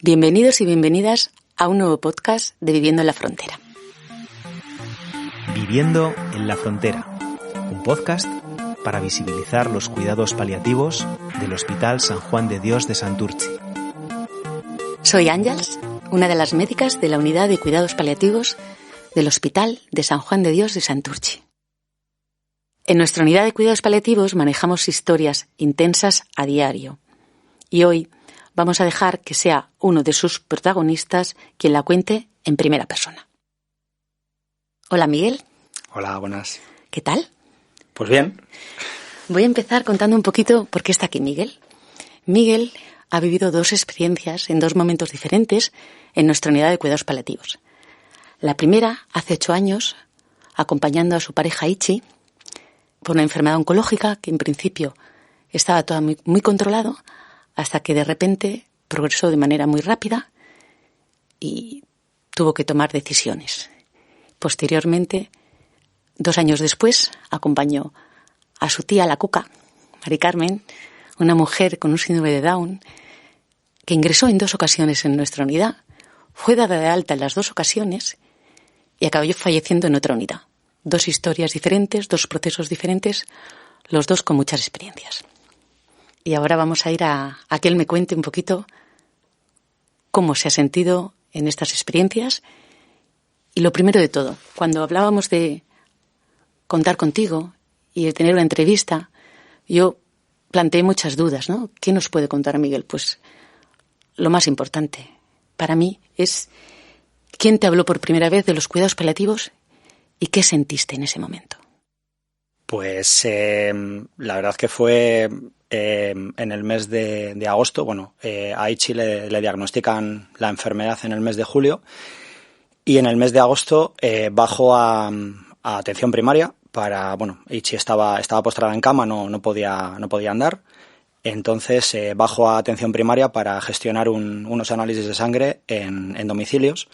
Bienvenidos y bienvenidas a un nuevo podcast de Viviendo en la Frontera. Viviendo en la Frontera, un podcast para visibilizar los cuidados paliativos del Hospital San Juan de Dios de Santurtzi. Soy Ángels, una de las médicas de la Unidad de Cuidados Paliativos del Hospital de San Juan de Dios de Santurtzi. En nuestra Unidad de Cuidados Paliativos manejamos historias intensas a diario y hoy vamos a dejar que sea uno de sus protagonistas quien la cuente en primera persona. Hola, Miguel. Hola, buenas. ¿Qué tal? Pues bien. Voy a empezar contando un poquito por qué está aquí Miguel. Miguel ha vivido dos experiencias en dos momentos diferentes en nuestra unidad de cuidados paliativos. La primera, hace 8 años, acompañando a su pareja Ichi por una enfermedad oncológica que en principio estaba todo muy controlado, hasta que de repente progresó de manera muy rápida y tuvo que tomar decisiones. Posteriormente, 2 años después, acompañó a su tía, la Cuca, Mari Carmen, una mujer con un síndrome de Down, que ingresó en 2 ocasiones en nuestra unidad, fue dada de alta en las 2 ocasiones y acabó falleciendo en otra unidad. 2 historias diferentes, 2 procesos diferentes, los 2 con muchas experiencias. Y ahora vamos a ir a que él me cuente un poquito cómo se ha sentido en estas experiencias. Y lo primero de todo, cuando hablábamos de contar contigo y de tener una entrevista, yo planteé muchas dudas, ¿no? ¿Qué nos puede contar Miguel? Pues lo más importante para mí es quién te habló por primera vez de los cuidados paliativos y qué sentiste en ese momento. Pues la verdad que fue en el mes de agosto. Bueno, a Ichi le diagnostican la enfermedad en el mes de julio y en el mes de agosto bajo a atención primaria para, bueno, Ichi estaba postrada en cama, no podía andar. Entonces bajo a atención primaria para gestionar unos análisis de sangre en domicilios.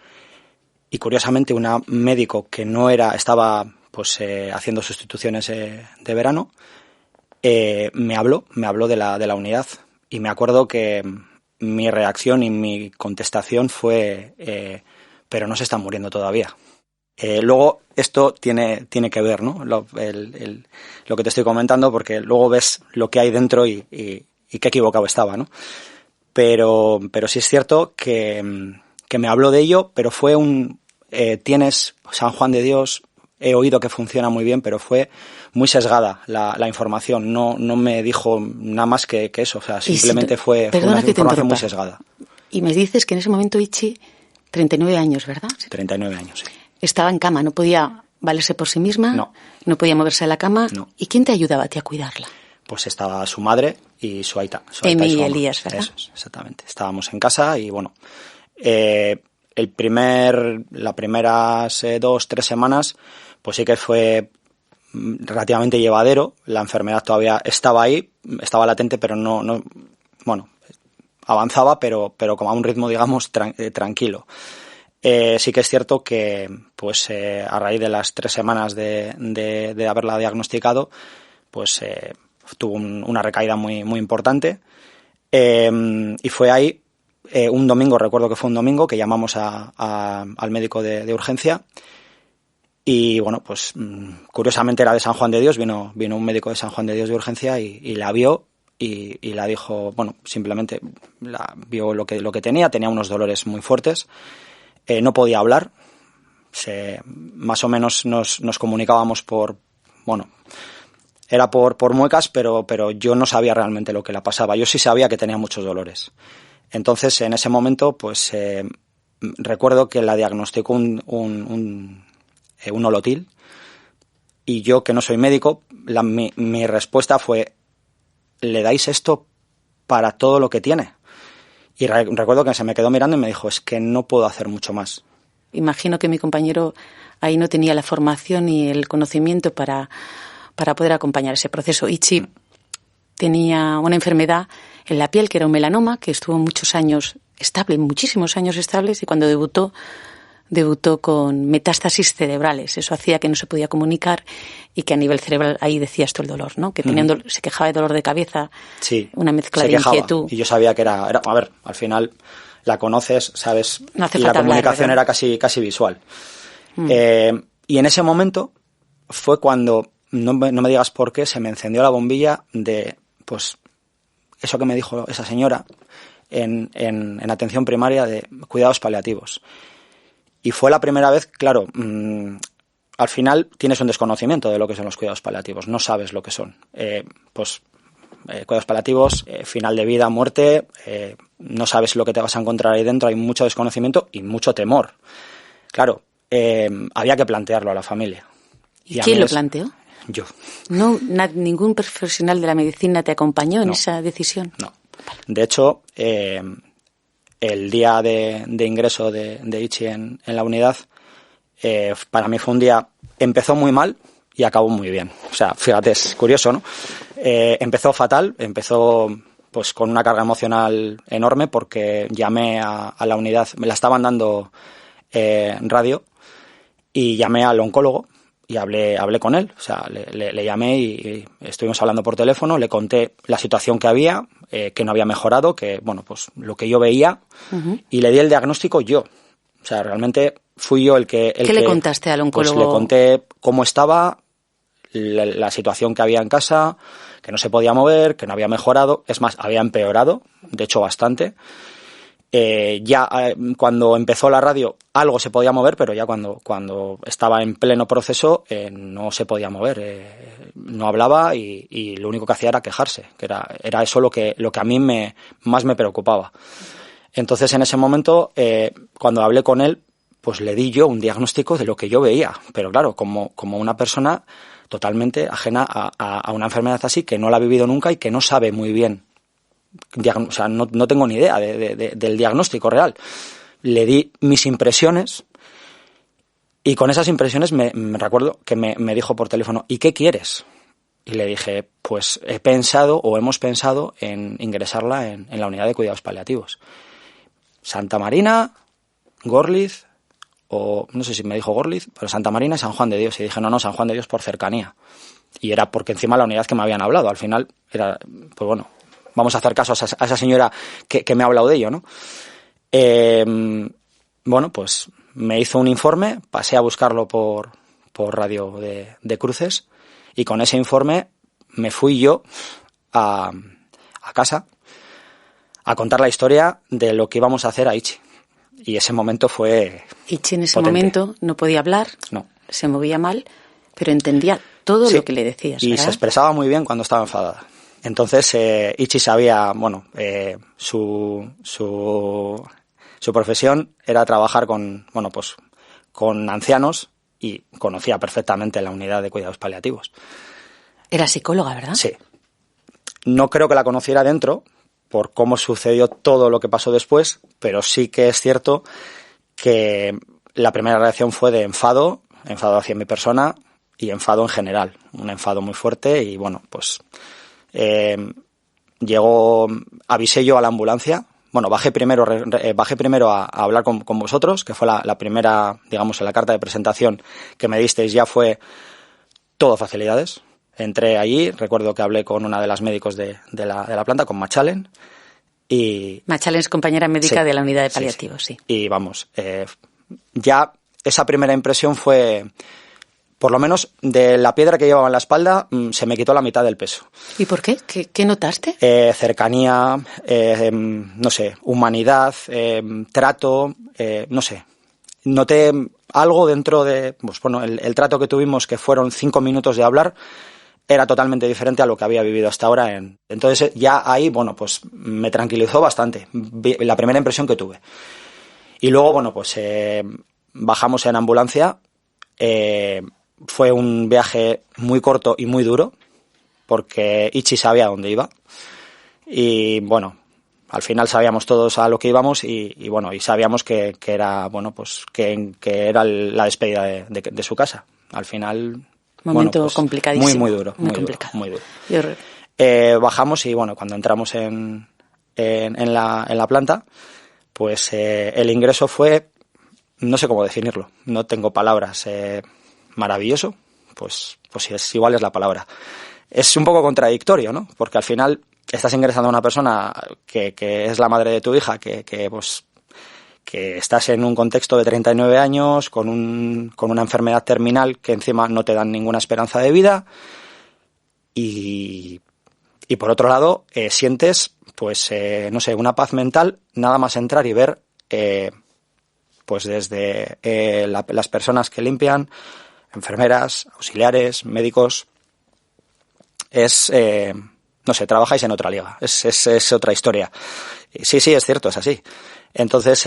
Y curiosamente un médico que estaba haciendo sustituciones de verano, me habló de la unidad. Y me acuerdo que mi reacción y mi contestación fue pero no se están muriendo todavía. Luego esto tiene que ver, ¿no? Lo que te estoy comentando, porque luego ves lo que hay dentro y qué equivocado estaba, ¿no? Pero sí es cierto que me habló de ello, pero fue tienes San Juan de Dios, he oído que funciona muy bien, pero fue muy sesgada la información, no me dijo nada más que eso, o sea, simplemente fue una información muy sesgada. Y me dices que en ese momento Ichi, 39 años, ¿verdad? 39 años, sí. Estaba en cama, no podía valerse por sí misma, no podía moverse de la cama. No. ¿Y quién te ayudaba a ti a cuidarla? Pues estaba su madre y su aita. Emi y Elías, ¿verdad? Eso es, exactamente. Estábamos en casa y bueno, las primeras 2-3 semanas, pues sí que fue relativamente llevadero. La enfermedad todavía estaba ahí, estaba latente, pero no avanzaba, pero como a un ritmo, digamos, tranquilo. Sí que es cierto que pues a raíz de las 3 semanas de haberla diagnosticado, pues tuvo una recaída muy, muy importante. Y fue ahí un domingo, recuerdo que fue un domingo, que llamamos al médico de urgencia. Y bueno, pues curiosamente era de San Juan de Dios, vino un médico de San Juan de Dios de urgencia y la vio y la dijo, bueno, simplemente la vio lo que tenía unos dolores muy fuertes, no podía hablar, más o menos nos comunicábamos era por muecas, pero yo no sabía realmente lo que le pasaba, yo sí sabía que tenía muchos dolores. Entonces en ese momento pues recuerdo que la diagnosticó un holotil y yo, que no soy médico, mi respuesta fue: ¿le dais esto para todo lo que tiene? Y recuerdo que se me quedó mirando y me dijo: es que no puedo hacer mucho más. Imagino que mi compañero ahí no tenía la formación ni el conocimiento para poder acompañar ese proceso. Ichi tenía una enfermedad en la piel que era un melanoma, que estuvo muchísimos años estables, y cuando debutó con metástasis cerebrales. Eso hacía que no se podía comunicar y que a nivel cerebral, ahí decías tú el dolor, ¿no? Que se quejaba de dolor de cabeza, sí, una mezcla de quejaba, inquietud. Y yo sabía que era, a ver, al final la conoces, sabes, No hace y la falta hablar, comunicación ¿verdad? era casi visual. Y en ese momento fue cuando, no me digas por qué, se me encendió la bombilla de, pues, eso que me dijo esa señora en atención primaria de cuidados paliativos. Y fue la primera vez, claro, al final tienes un desconocimiento de lo que son los cuidados paliativos, no sabes lo que son. Cuidados paliativos, final de vida, muerte, no sabes lo que te vas a encontrar ahí dentro, hay mucho desconocimiento y mucho temor. Claro, había que plantearlo a la familia. ¿Y quién lo planteó? Yo. No, ningún profesional de la medicina te acompañó en No. esa decisión. No. De hecho, el día de ingreso de Ichi en la unidad, para mí fue un día, empezó muy mal y acabó muy bien. O sea, fíjate, es curioso, ¿no? Empezó fatal, empezó pues con una carga emocional enorme porque llamé a la unidad, me la estaban dando radio y llamé al oncólogo y hablé con él. O sea, le llamé y estuvimos hablando por teléfono, le conté la situación que había, que no había mejorado, que, bueno, pues lo que yo veía, y le di el diagnóstico yo. O sea, realmente fui yo el que... ¿Qué le contaste al oncólogo? Pues le conté cómo estaba, la situación que había en casa, que no se podía mover, que no había mejorado, es más, había empeorado, de hecho bastante. Cuando empezó la radio algo se podía mover, pero ya cuando estaba en pleno proceso no se podía mover, no hablaba y lo único que hacía era quejarse, que era eso lo que a mí más me preocupaba. Entonces en ese momento, cuando hablé con él, pues le di yo un diagnóstico de lo que yo veía, pero claro, como una persona totalmente ajena a una enfermedad así, que no la ha vivido nunca y que no sabe muy bien. O sea, no tengo ni idea del diagnóstico real. Le di mis impresiones y con esas impresiones me recuerdo que me dijo por teléfono, ¿y qué quieres? Y le dije, pues hemos pensado en ingresarla en la unidad de cuidados paliativos. Santa Marina, Gorliz, o no sé si me dijo Gorliz, pero Santa Marina y San Juan de Dios. Y dije, no, San Juan de Dios por cercanía. Y era porque encima la unidad que me habían hablado. Al final era, pues bueno, vamos a hacer caso a esa señora que me ha hablado de ello, ¿no? Bueno, pues me hizo un informe, pasé a buscarlo por radio de Cruces y con ese informe me fui yo a casa a contar la historia de lo que íbamos a hacer a Ichi. Y ese momento fue Ichi en ese potente. momento no podía hablar, no. Se movía mal, pero entendía todo Sí, lo que le decías, y ¿verdad? se expresaba muy bien cuando estaba enfadada. Entonces Ichi sabía, bueno, su profesión era trabajar con ancianos y conocía perfectamente la unidad de cuidados paliativos. Era psicóloga, ¿verdad? Sí. No creo que la conociera dentro por cómo sucedió todo lo que pasó después, pero sí que es cierto que la primera reacción fue de enfado hacia mi persona y enfado en general, un enfado muy fuerte y bueno, pues avisé yo a la ambulancia. Bueno, bajé primero a hablar con vosotros, que fue la primera, digamos, en la carta de presentación que me disteis ya fue todo facilidades. Entré allí, recuerdo que hablé con una de las médicos de la planta, con Machalen. Machalen es compañera médica Sí, de la unidad de paliativos, sí. Y vamos, ya esa primera impresión fue, por lo menos de la piedra que llevaba en la espalda, se me quitó la mitad del peso. ¿Y por qué? ¿Qué notaste? Cercanía, no sé, humanidad, trato, no sé. Noté algo dentro de, pues bueno, el trato que tuvimos, que fueron 5 minutos de hablar, era totalmente diferente a lo que había vivido hasta ahora. Entonces ya ahí, bueno, pues me tranquilizó bastante, la primera impresión que tuve. Y luego, bueno, pues bajamos en ambulancia. Fue un viaje muy corto y muy duro, porque Ichi sabía dónde iba. Y bueno, al final sabíamos todos a lo que íbamos y bueno, y sabíamos que era, bueno, pues que era la despedida de su casa. Al final... Momento pues, complicadísimo. Muy duro. Muy duro. Bajamos y bueno, cuando entramos en la planta, pues el ingreso fue, no sé cómo definirlo, no tengo palabras, maravilloso, pues igual es la palabra. Es un poco contradictorio, ¿no? Porque al final estás ingresando a una persona que es la madre de tu hija, que pues que estás en un contexto de 39 años, con una enfermedad terminal que encima no te dan ninguna esperanza de vida y por otro lado sientes, pues, no sé, una paz mental nada más entrar y ver, pues desde las personas que limpian, enfermeras, auxiliares, médicos, es, no sé, trabajáis en otra liga, es otra historia. Sí, es cierto, es así. Entonces,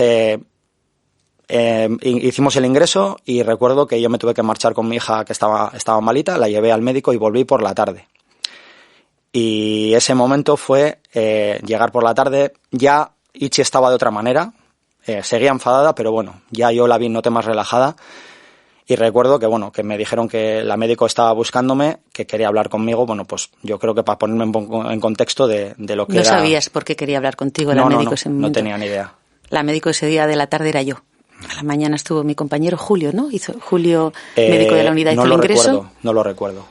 hicimos el ingreso y recuerdo que yo me tuve que marchar con mi hija que estaba malita, la llevé al médico y volví por la tarde. Y ese momento fue llegar por la tarde. Ya Ichi estaba de otra manera, seguía enfadada, pero bueno, ya yo la vi noté más relajada. Y recuerdo que me dijeron que la médico estaba buscándome, que quería hablar conmigo. Bueno, pues yo creo que para ponerme en contexto de lo que ¿No era... ¿No sabías por qué quería hablar contigo la médico ese momento? No tenía ni idea. La médico ese día de la tarde era yo. A la mañana estuvo mi compañero Julio, ¿no? Julio, médico de la unidad, hizo el ingreso. No lo recuerdo.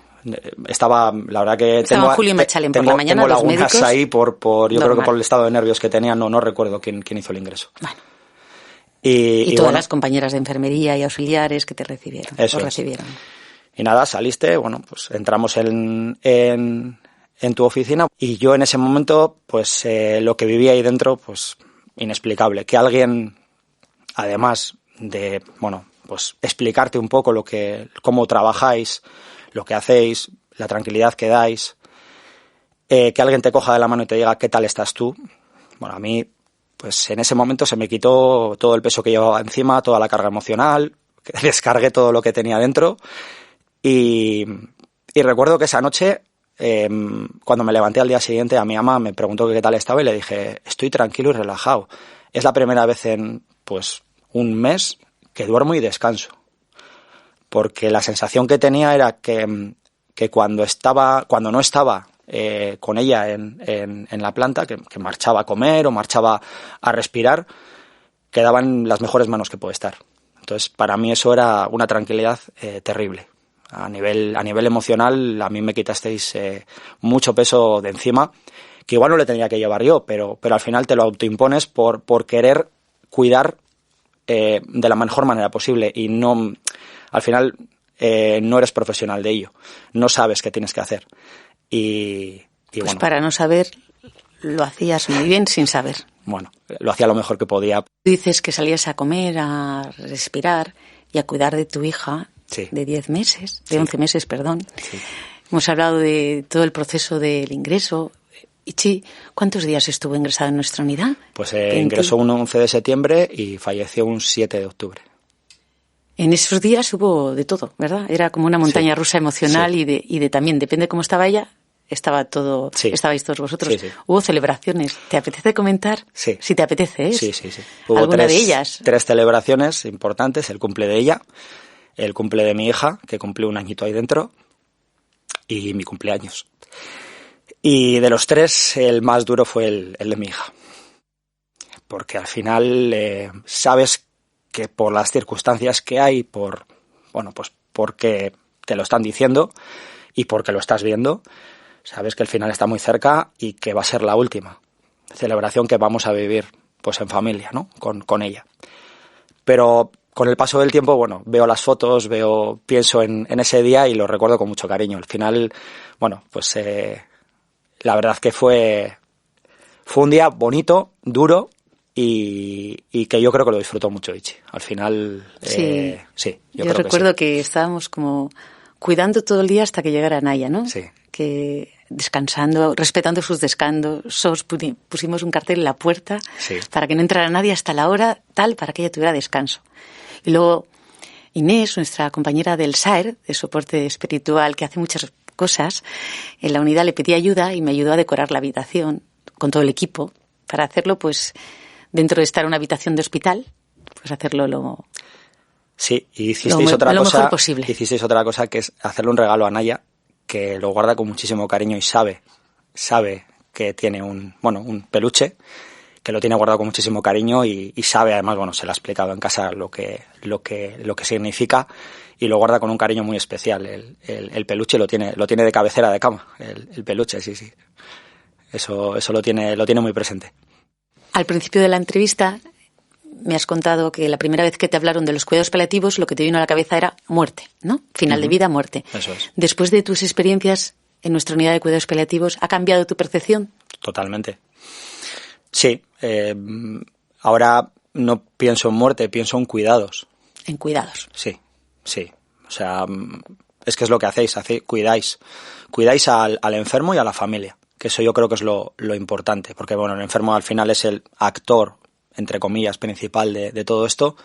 Estaba, la verdad que estaba Julio y Machalen por la mañana, tengo los lagunas médicos. Ahí yo creo que por el estado de nervios que tenía, no recuerdo quién hizo el ingreso. Bueno. Y todas bueno, las compañeras de enfermería y auxiliares que te recibieron. Eso os es. recibieron. Y nada, saliste, bueno, pues entramos en tu oficina y yo en ese momento, pues lo que vivía ahí dentro, pues inexplicable. Que alguien, además de, bueno, pues explicarte un poco cómo trabajáis, lo que hacéis, la tranquilidad que dais, que alguien te coja de la mano y te diga ¿qué tal estás tú? Bueno, a mí, pues en ese momento se me quitó todo el peso que llevaba encima, toda la carga emocional, que descargué todo lo que tenía dentro y recuerdo que esa noche, cuando me levanté al día siguiente, a mi ama me preguntó qué tal estaba y le dije, estoy tranquilo y relajado. Es la primera vez en, pues, un mes que duermo y descanso. Porque la sensación que tenía era que cuando no estaba con ella en la planta, que marchaba a comer o marchaba a respirar, quedaba en las mejores manos que puede estar. Entonces, para mí eso era una tranquilidad terrible. A nivel emocional, a mí me quitasteis mucho peso de encima, que igual no le tenía que llevar yo, pero al final te lo autoimpones por querer cuidar de la mejor manera posible y no, al final no eres profesional de ello, no sabes qué tienes que hacer. Y pues bueno, para no saber, lo hacías muy bien sin saber. Bueno, lo hacía lo mejor que podía. Dices que salías a comer, a respirar y a cuidar de tu hija, sí, de 10 meses, de sí, 11 meses, perdón. Sí. Hemos hablado de todo el proceso del ingreso. Ichi, ¿cuántos días estuvo ingresado en nuestra unidad? Pues ingresó un 11 de septiembre y falleció un 7 de octubre. En esos días hubo de todo, ¿verdad? Era como una montaña rusa emocional, sí. y de también, depende cómo estaba ella, estaba todo, sí. Estabais todos vosotros. Sí. Hubo celebraciones. ¿Te apetece comentar? Sí. Si te apetece, ¿eh? Sí. Hubo ¿Alguna de ellas? 3 celebraciones importantes, el cumple de ella, el cumple de mi hija, que cumplió un añito ahí dentro, y mi cumpleaños. Y de los 3, el más duro fue el de mi hija. Porque al final sabes que por las circunstancias que hay, pues porque te lo están diciendo y porque lo estás viendo, sabes que el final está muy cerca y que va a ser la última celebración que vamos a vivir pues en familia, ¿no? Con ella. Pero con el paso del tiempo, bueno, veo las fotos, pienso en ese día y lo recuerdo con mucho cariño. Al final, bueno, pues la verdad que fue un día bonito, duro y que yo creo que lo disfrutó mucho Ichi. Al final, sí, yo recuerdo que estábamos como cuidando todo el día hasta que llegara Naya, ¿no? Sí. Que descansando, respetando sus descansos, pusimos un cartel en la puerta, sí, para que no entrara nadie hasta la hora tal para que ella tuviera descanso. Y luego Inés, nuestra compañera del SAER, de soporte espiritual, que hace muchas cosas, en la unidad le pedí ayuda y me ayudó a decorar la habitación con todo el equipo para hacerlo, pues, dentro de estar en una habitación de hospital, pues hacerlo lo... Sí, y hicisteis otra cosa, mejor posible. Hicisteis otra cosa que es hacerle un regalo a Naya, que lo guarda con muchísimo cariño y sabe que tiene un peluche, que lo tiene guardado con muchísimo cariño y sabe, además, bueno, se lo ha explicado en casa lo que significa y lo guarda con un cariño muy especial. El peluche lo tiene de cabecera de cama, el peluche, sí. Eso lo tiene muy presente. Al principio de la entrevista me has contado que la primera vez que te hablaron de los cuidados paliativos, lo que te vino a la cabeza era muerte, ¿no? Final de vida, muerte. Eso es. Después de tus experiencias en nuestra unidad de cuidados paliativos, ¿ha cambiado tu percepción? Totalmente. Sí. Ahora no pienso en muerte, pienso en cuidados. En cuidados. Sí. O sea, es que es lo que hacéis, cuidáis. Cuidáis al enfermo y a la familia, que eso yo creo que es lo importante, porque bueno, el enfermo al final es el actor, entre comillas, principal de todo esto,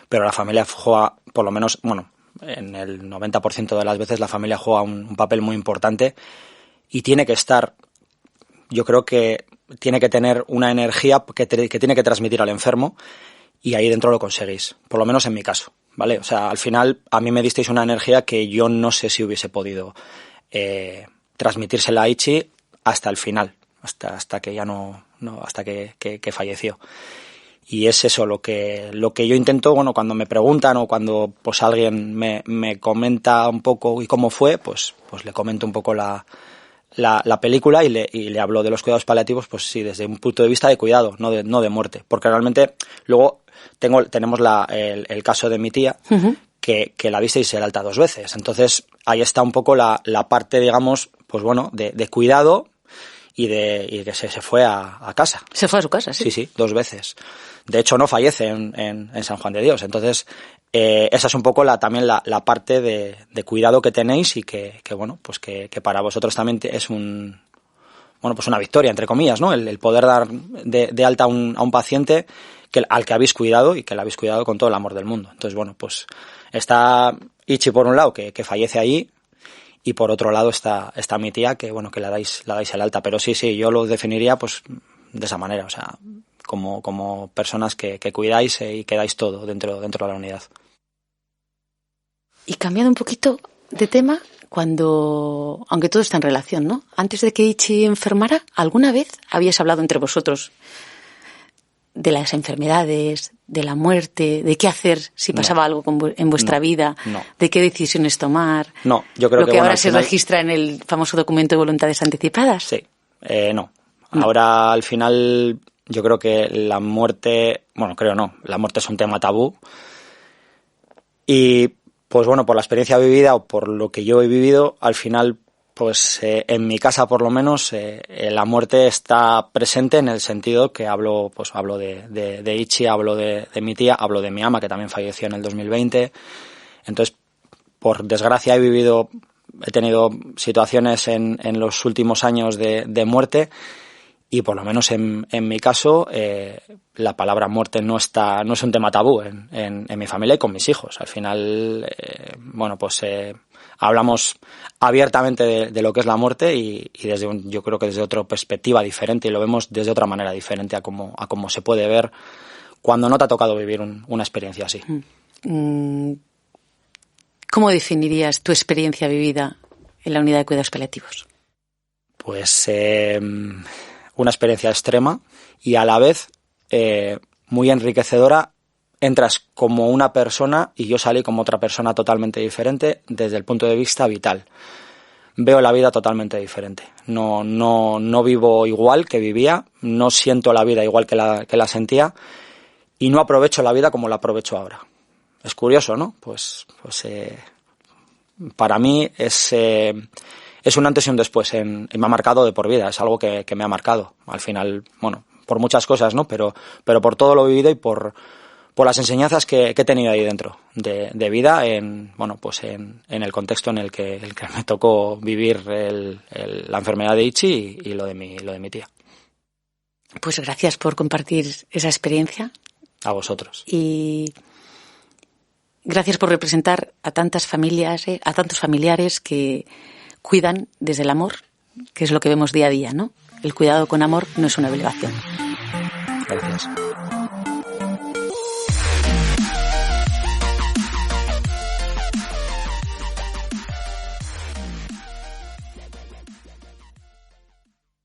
pero la familia juega, por lo menos, bueno, en el 90% de las veces la familia juega un papel muy importante y tiene que estar, yo creo que tiene que tener una energía que tiene que transmitir al enfermo y ahí dentro lo conseguís, por lo menos en mi caso, ¿vale? O sea, al final a mí me disteis una energía que yo no sé si hubiese podido transmitírsela a Ichi hasta el final, hasta que ya no hasta que falleció. Y es eso lo que yo intento, bueno, cuando me preguntan o cuando pues alguien me comenta un poco y cómo fue, pues le comento un poco la película y le hablo de los cuidados paliativos, pues sí, desde un punto de vista de cuidado, no de muerte. Porque realmente luego tenemos el caso de mi tía, uh-huh, que la visteis el alta 2 veces. Entonces ahí está un poco la parte, digamos, pues bueno, de cuidado y que se fue a casa. Se fue a su casa, sí. Sí, 2 veces. De hecho, no fallece en San Juan de Dios. Entonces, esa es un poco también la parte de cuidado que tenéis y que bueno, pues que para vosotros también es pues una victoria, entre comillas, ¿no? El poder dar de alta a un paciente al que habéis cuidado y que le habéis cuidado con todo el amor del mundo. Entonces, bueno, pues está Ichi por un lado, que fallece allí, y por otro lado está mi tía, que bueno, que la dais el alta. Pero sí, yo lo definiría pues de esa manera, o sea, como personas que cuidáis y que dais todo dentro de la unidad. Y cambiando un poquito de tema, aunque todo está en relación, ¿no? Antes de que Ichi enfermara, ¿alguna vez habíais hablado entre vosotros de las enfermedades, de la muerte, de qué hacer si pasaba algo en vuestra vida, de qué decisiones tomar? No, yo creo lo que ahora se registra en el famoso documento de voluntades anticipadas. Sí, no. Ahora al final yo creo que la muerte, la muerte es un tema tabú y pues bueno, por la experiencia vivida o por lo que yo he vivido, al final pues en mi casa por lo menos la muerte está presente en el sentido que hablo de Ichi, hablo de mi tía, hablo de mi ama que también falleció en el 2020. Entonces, por desgracia he tenido situaciones en los últimos años de muerte y por lo menos en mi caso la palabra muerte no es un tema tabú en mi familia y con mis hijos. Al final, hablamos abiertamente de lo que es la muerte y yo creo que desde otra perspectiva diferente y lo vemos desde otra manera diferente a como se puede ver cuando no te ha tocado vivir una experiencia así. ¿Cómo definirías tu experiencia vivida en la unidad de cuidados paliativos? Pues una experiencia extrema y a la vez muy enriquecedora. Entras como una persona y yo salí como otra persona totalmente diferente desde el punto de vista vital. Veo la vida totalmente diferente. No vivo igual que vivía, no siento la vida igual que la sentía y no aprovecho la vida como la aprovecho ahora. Es curioso, ¿no? Pues para mí es un antes y un después y me ha marcado de por vida. Es algo que me ha marcado. Al final, bueno, por muchas cosas, ¿no? Pero por todo lo vivido y por las enseñanzas que he tenido ahí dentro de vida en el contexto en el que me tocó vivir la enfermedad de Ichi y lo de mi tía. Pues gracias por compartir esa experiencia. A vosotros. Y gracias por representar a tantas familias, a tantos familiares que cuidan desde el amor, que es lo que vemos día a día, ¿no? El cuidado con amor no es una obligación. Gracias.